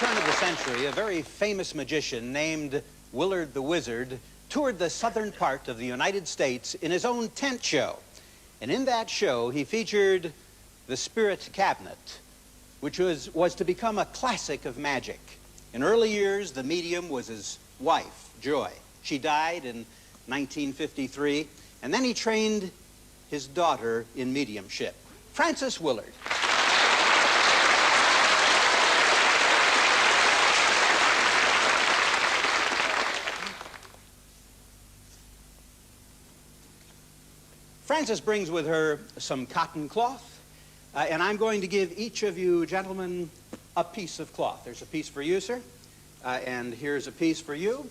turn of the century, a very famous magician named Willard the Wizard toured the southern part of the United States in his own tent show. And in that show, he featured the Spirit Cabinet, which was to become a classic of magic. In early years, the medium was his wife, Joy. She died in 1953, and then he trained his daughter in mediumship, Frances Willard. Frances brings with her some cotton cloth, and I'm going to give each of you gentlemen a piece of cloth. There's a piece for you, sir, and here's a piece for you.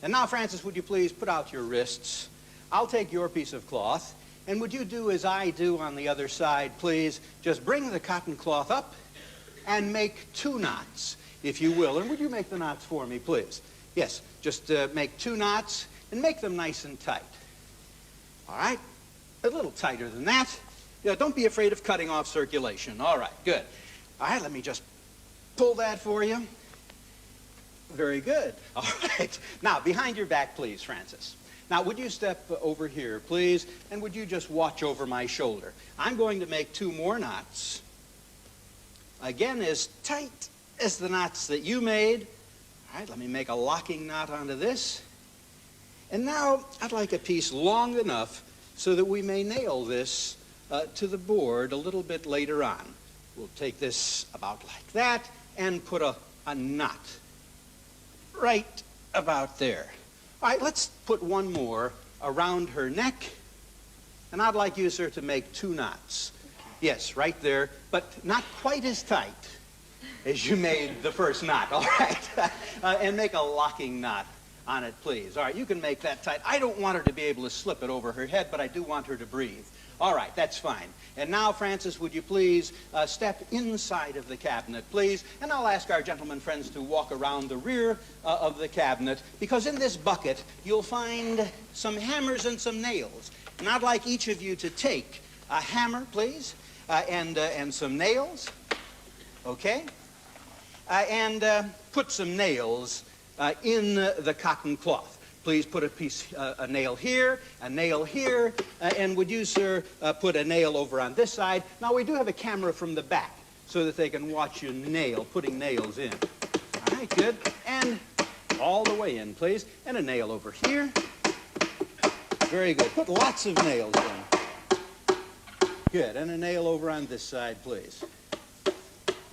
And now, Frances, would you please put out your wrists? I'll take your piece of cloth, and would you do as I do on the other side, please? Just bring the cotton cloth up and make 2 knots, if you will. And would you make the knots for me, please? Yes, just make 2 knots and make them nice and tight. All right, a little tighter than that. Yeah, don't be afraid of cutting off circulation. All right, good. All right, let me just pull that for you. Very good. All right. Now, behind your back, please, Frances. Now, would you step over here, please, and would you just watch over my shoulder? I'm going to make 2 more knots. Again, as tight as the knots that you made. All right, let me make a locking knot onto this. And now, I'd like a piece long enough so that we may nail this to the board a little bit later on. We'll take this about like that and put a knot right about there. All right, let's put one more around her neck. And I'd like you, sir, to make 2 knots. Yes, right there, but not quite as tight as you made the first knot, all right? And make a locking knot on it, please. All right, you can make that tight. I don't want her to be able to slip it over her head, but I do want her to breathe. All right, that's fine. And now, Frances, would you please step inside of the cabinet, please? And I'll ask our gentlemen friends to walk around the rear of the cabinet, because in this bucket, you'll find some hammers and some nails. And I'd like each of you to take a hammer, please, and some nails, okay? And put some nails in the cotton cloth. Please put a nail here, and would you, sir, put a nail over on this side? Now, we do have a camera from the back so that they can watch you putting nails in. All right, good. And all the way in, please. And a nail over here. Very good. Put lots of nails in. Good. And a nail over on this side, please.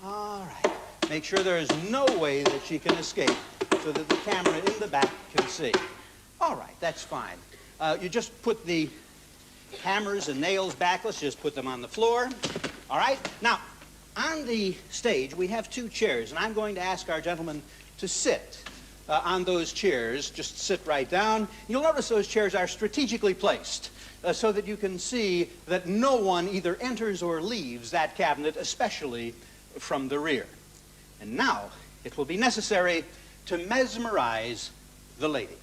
All right. Make sure there is no way that she can escape, so that the camera in the back can see. All right, that's fine. You just put the hammers and nails back. Let's just put them on the floor. All right? Now, on the stage, we have 2 chairs, and I'm going to ask our gentlemen to sit on those chairs. Just sit right down. You'll notice those chairs are strategically placed so that you can see that no one either enters or leaves that cabinet, especially from the rear. And now, it will be necessary to mesmerize the lady.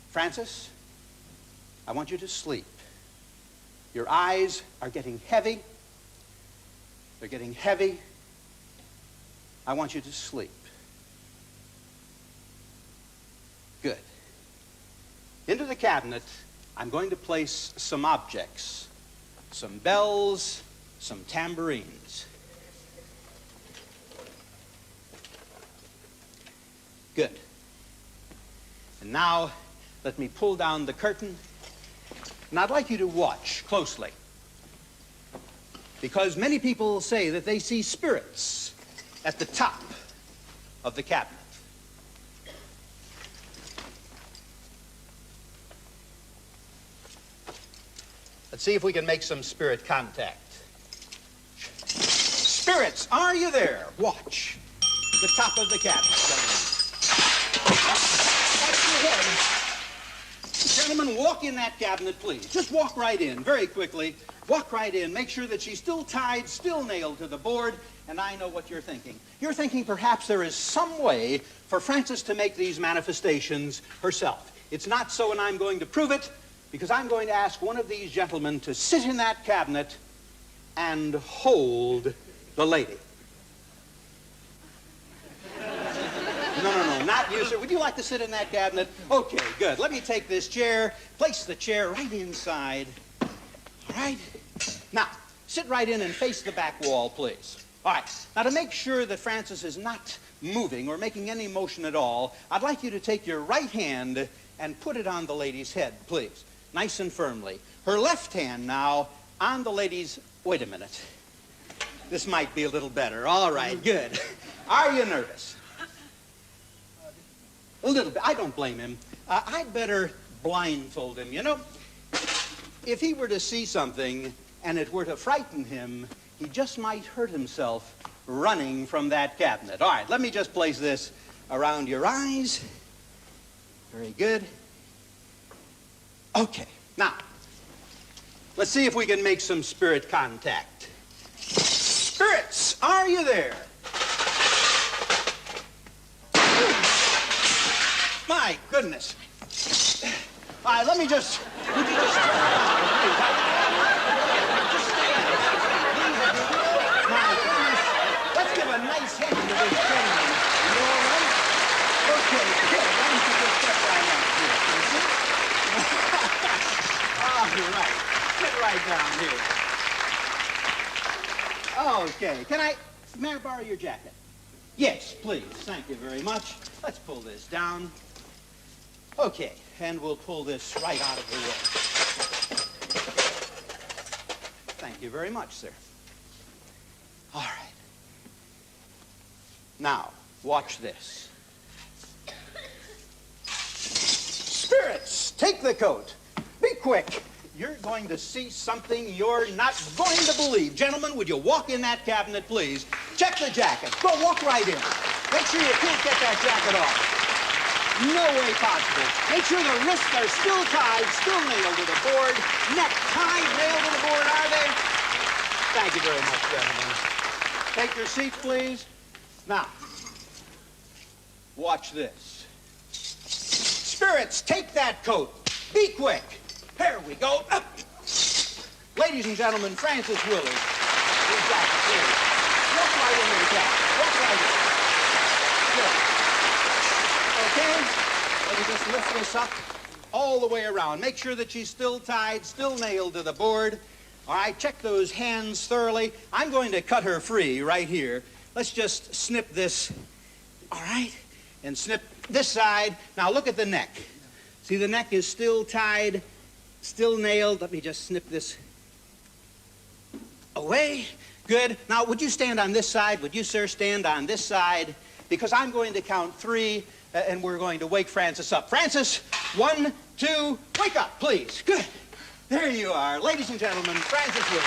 Frances, I want you to sleep. Your eyes are getting heavy. They're getting heavy. I want you to sleep. Good. Into the cabinet, I'm going to place some objects, some bells, some tambourines. Good. And now, let me pull down the curtain. And I'd like you to watch closely, because many people say that they see spirits at the top of the cabinet. Let's see if we can make some spirit contact. Spirits, are you there? Watch the top of the cabinet, gentlemen. Gentlemen, walk in that cabinet, please. Just walk right in, very quickly. Walk right in. Make sure that she's still tied, still nailed to the board, and I know what you're thinking. You're thinking perhaps there is some way for Frances to make these manifestations herself. It's not so, and I'm going to prove it, because I'm going to ask one of these gentlemen to sit in that cabinet and hold the lady. Not you, sir. Would you like to sit in that cabinet? Okay, good. Let me take this chair, place the chair right inside. All right? Now, sit right in and face the back wall, please. All right. Now, to make sure that Frances is not moving or making any motion at all, I'd like you to take your right hand and put it on the lady's head, please. Nice and firmly. Her left hand now on the lady's... Wait a minute. This might be a little better. All right, good. Are you nervous? A little bit. I don't blame him. I'd better blindfold him, you know. If he were to see something and it were to frighten him, he just might hurt himself running from that cabinet. All right, let me just place this around your eyes. Very good. Okay, now, let's see if we can make some spirit contact. Spirits, are you there? My goodness. All right, let me just... Would you just... Just stand. My goodness. Let's give a nice hand to this gentleman. You all right? Okay, good. Why don't you just step right out here? All right. Sit right down here. Okay. May I borrow your jacket? Yes, please. Thank you very much. Let's pull this down. Okay, and we'll pull this right out of the way. Thank you very much, sir. All right. Now, watch this. Spirits, take the coat. Be quick. You're going to see something you're not going to believe. Gentlemen, would you walk in that cabinet, please? Check the jacket. Go, walk right in. Make sure you can't get that jacket off. No way possible. Make sure the wrists are still tied, still nailed to the board. Neck tied, nailed to the board, are they? Thank you very much, gentlemen. Take your seats, please. Now, watch this. Spirits, take that coat. Be quick. Here we go. Up. Ladies and gentlemen, Frances Willard. Your jacket, please. Walk right in there, Jack. Walk right in. Good. Okay? Let me just lift this up all the way around. Make sure that she's still tied, still nailed to the board. All right, check those hands thoroughly. I'm going to cut her free right here. Let's just snip this, all right? And snip this side. Now look at the neck. See, the neck is still tied, still nailed. Let me just snip this away. Good. Now, would you stand on this side? Would you, sir, stand on this side? Because I'm going to count 3, and we're going to wake Frances up. Frances, 1, 2, wake up, please. Good. There you are. Ladies and gentlemen, Frances Willard.